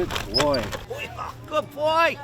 Good boy. Good boy.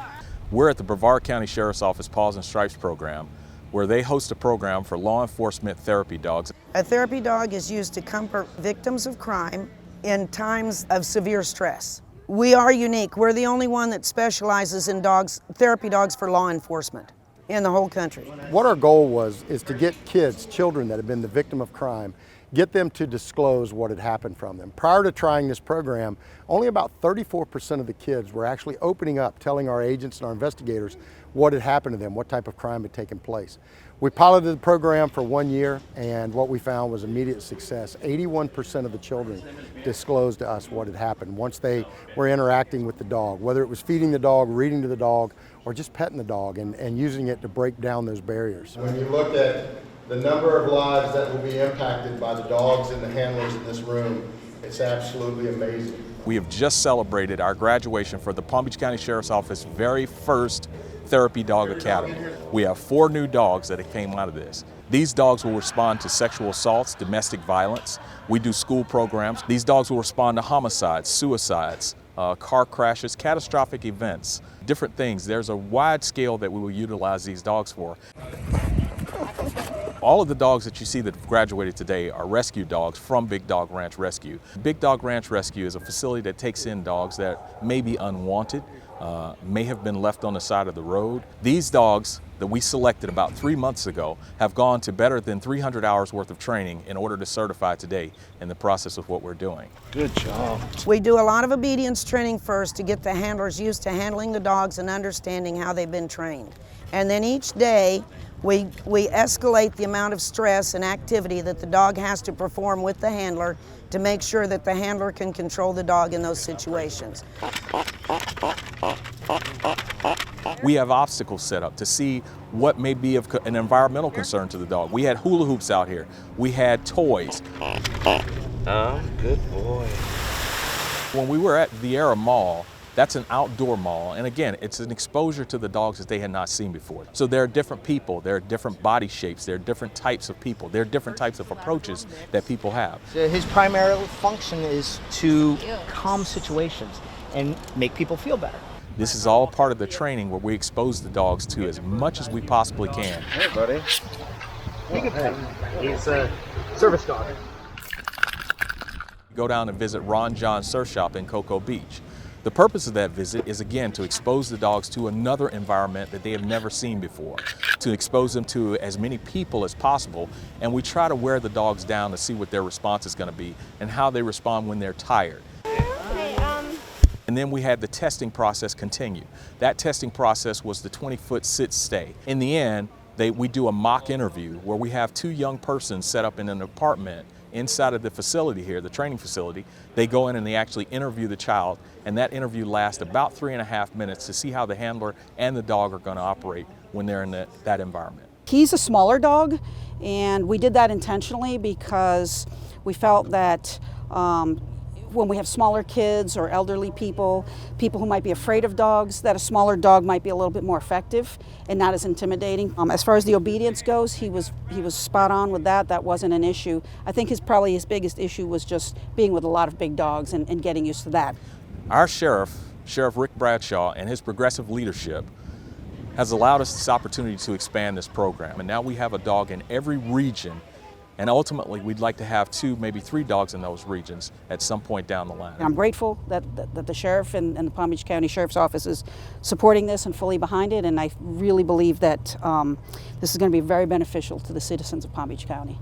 We're at the Brevard County Sheriff's Office Paws and Stripes program, where they host a program for law enforcement therapy dogs. A therapy dog is used to comfort victims of crime in times of severe stress. We are unique. We're the only one that specializes in dogs, therapy dogs for law enforcement in the whole country. What our goal is to get kids, children that have been the victim of crime, get them to disclose what had happened from them. Prior to trying this program, only about 34% of the kids were actually opening up, telling our agents and our investigators what had happened to them, what type of crime had taken place. We piloted the program for 1 year, and what we found was immediate success. 81% of the children disclosed to us what had happened once they were interacting with the dog, whether it was feeding the dog, reading to the dog, or just petting the dog and using it to break down those barriers. When you look at the number of lives that will be impacted by the dogs and the handlers in this room, it's absolutely amazing. We have just celebrated our graduation for the Palm Beach County Sheriff's Office very first Therapy Dog Academy. We have 4 new dogs that came out of this. These dogs will respond to sexual assaults, domestic violence. We do school programs. These dogs will respond to homicides, suicides, car crashes, catastrophic events, different things. There's a wide scale that we will utilize these dogs for. All of the dogs that you see that have graduated today are rescue dogs from Big Dog Ranch Rescue. Big Dog Ranch Rescue is a facility that takes in dogs that may be unwanted, may have been left on the side of the road. These dogs that we selected about 3 months ago have gone to better than 300 hours worth of training in order to certify today in the process of what we're doing. Good job. We do a lot of obedience training first to get the handlers used to handling the dogs and understanding how they've been trained. And then each day, we escalate the amount of stress and activity that the dog has to perform with the handler to make sure that the handler can control the dog in those situations. We have obstacles set up to see what may be of an environmental concern to the dog. We had hula hoops out here. We had toys. Oh, good boy. When we were at Viera Mall, that's an outdoor mall, and again, it's an exposure to the dogs that they had not seen before. So there are different people, there are different body shapes, there are different types of people, there are different types of approaches that people have. His primary function is to calm situations and make people feel better. This is all part of the training where we expose the dogs to as much as we possibly can. Hey, buddy. He's a service dog. Go down and visit Ron John's surf shop in Cocoa Beach. The purpose of that visit is, again, to expose the dogs to another environment that they have never seen before, to expose them to as many people as possible, and we try to wear the dogs down to see what their response is going to be and how they respond when they're tired. And then we had the testing process continue. That testing process was the 20-foot sit-stay. In the end, we do a mock interview where we have 2 young persons set up in an apartment inside of the facility here, the training facility. They go in and they actually interview the child, and that interview lasts about 3.5 minutes to see how the handler and the dog are going to operate when they're in that environment. He's a smaller dog, and we did that intentionally because we felt that when we have smaller kids or elderly people, people who might be afraid of dogs, that a smaller dog might be a little bit more effective and not as intimidating. As far as the obedience goes, he was spot on with that. That wasn't an issue. I think probably his biggest issue was just being with a lot of big dogs and getting used to that. Our Sheriff Rick Bradshaw, and his progressive leadership has allowed us this opportunity to expand this program. And now we have a dog in every region. And ultimately, we'd like to have 2, maybe 3 dogs in those regions at some point down the line. I'm grateful that the sheriff and the Palm Beach County Sheriff's Office is supporting this and fully behind it, and I really believe that this is going to be very beneficial to the citizens of Palm Beach County.